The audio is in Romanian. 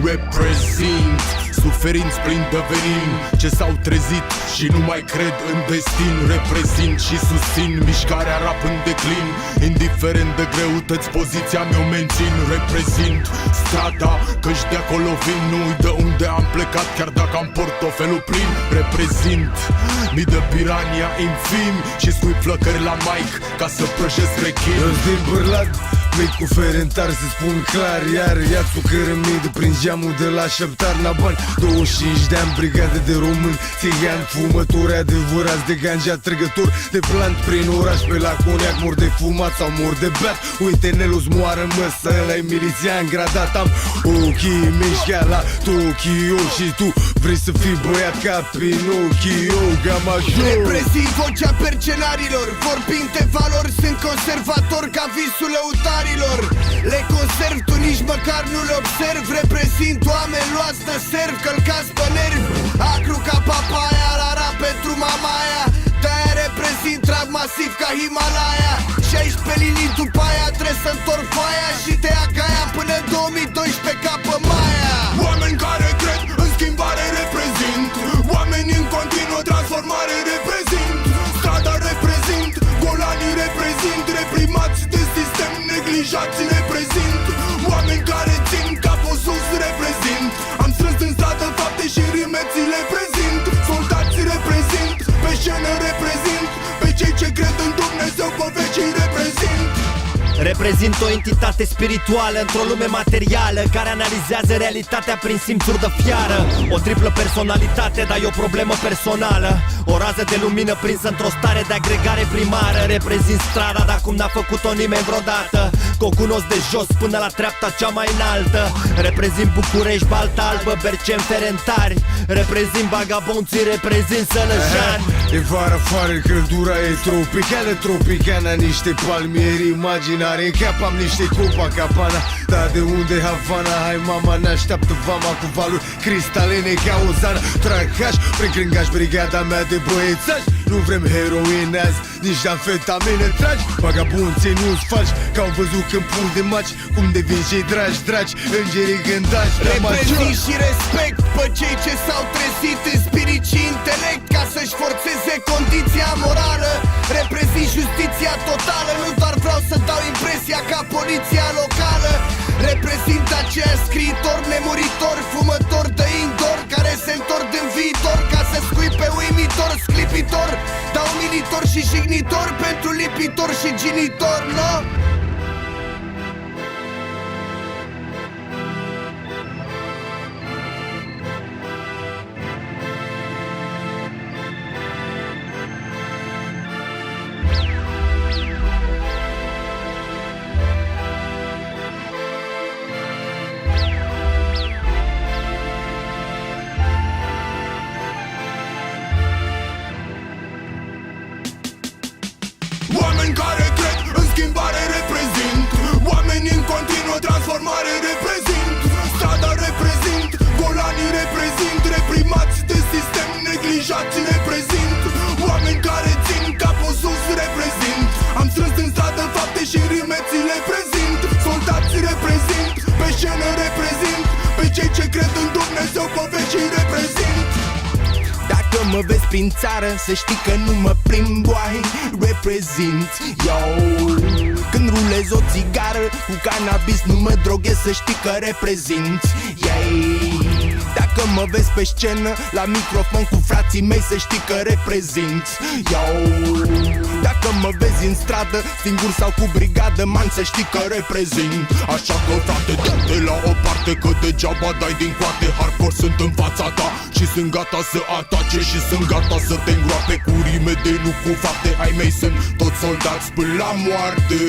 Reprezint suferinți plini de venin ce s-au trezit și nu mai cred în destin. Reprezint și susțin mișcarea rap în declin. Indiferent de greutăți, poziția mea o mențin. Reprezint strada, căci de acolo vin. Nu uit de unde am plecat, chiar dacă am portofelul plin. Reprezint mii de pirania infimi și scui flăcări la mic ca să prăjesc rechin. Eu-s din Bârlat, mic cu ferentar, să spun clar. Iar ia-ți o cărămidă prin geamul de la Șeptar la bani. 25 de ani, brigadă de români, țigani, fumători adevărați de ganja, trăgători de plant prin oraș. Pe la coniac mor de fumat sau mor de beat. Uite, Nelus moară măsă, ăla-i milițian gradat. Am ochii mișca la Tokyo și tu vrei să fii băiat ca Pinocchio, Gamajo. Reprezint vocea percenarilor, vorbind de valori, sunt conservator ca visul lăutarilor. Le conserv, tu nici măcar nu-l observ. Reprezint oameni luați de serv, călcați pe nervi, acru ca papaya, la rap pentru mamaia. De-aia reprezint trag masiv ca Himalaya. 16 linii după aia trebuie să întorc foaia și te ia ca aia până 2012 ca pe Maia. Oameni care cred în schimbare reprezint, oameni în continuă transformare reprezint. Strada reprezint, golanii reprezint, reprimați de sistem, neglijați reprezint. Oameni care țin capul sus reprezint. Am strâns în stradă fapte și rimeții le prezint. Soldați reprezint, pe scenă reprezint, pe cei ce cred în Dumnezeu pe vecii reprezint. Reprezint o entitate spirituală într-o lume materială care analizează realitatea prin simțuri de fiară. O triplă personalitate, dar e o problemă personală. O rază de lumină prinsă într-o stare de agregare primară. Reprezint strada, dar cum n-a făcut-o nimeni vreodată, că o cunosc de jos până la treapta cea mai înaltă. Reprezint București, Balta Albă, Berceni, Ferentari. Reprezint vagabonții, reprezint Sălăjani. E vara afară, căldura e tropicală, tropicana, niște palmieri imaginare. În cap am niște Copacabana, dar de unde Havana? Hai mama, ne-așteaptă vama cu valuri cristalene ca o zană. Trag caș, prin crângaș, brigada mea de băiețași. Nu vrem heroin azi, nici amfetamine tragi. Vagabunții nu-ți faci, că au văzut câmpuri de maci, cum devin cei dragi, îngerii gândași. Reprezint și respect pe cei ce s-au trezit în spirit și intelect ca să-și forțeze condiția morală. Reprezint justiția totală, nu doar vreau să dau impresia ca poliția locală. Reprezint aceia scriitori nemuritori, fumători de indoor, care se întorc în viitor ca să scuipe uimitor, sclipitor, dar umilitor și jignitor pentru lipitor și ginitor, no? Oameni care cred în schimbare reprezint, oameni în continuă transformare reprezint. Strada reprezint, golanii reprezint, reprimați de sistem, neglijați reprezint. Oameni care țin capul sus reprezint. Am strâns în stradă fapte și rimeții le prezint. Soldați reprezint, pe scenă reprezint, pe cei ce cred în Dumnezeu pe vecii reprezint. Dacă mă vezi prin țară, să știi că nu mă plimb, boy. Reprezint, yo. Când rulez o țigară cu cannabis, nu mă droghez, să știi că reprezint, yeah. Dacă mă vezi pe scenă, la microfon cu frații mei, să știi că reprezint, yo. Dacă mă vezi în stradă, singur sau cu brigadă, man, să știi că reprezint. Așa că frate, dă-te la o parte, că degeaba dai din coate. Hardcore sunt în fața ta și sunt gata să atace și sunt gata să te îngroape cu rime de nu cu fapte. Ai mei sunt toți soldați până la moarte.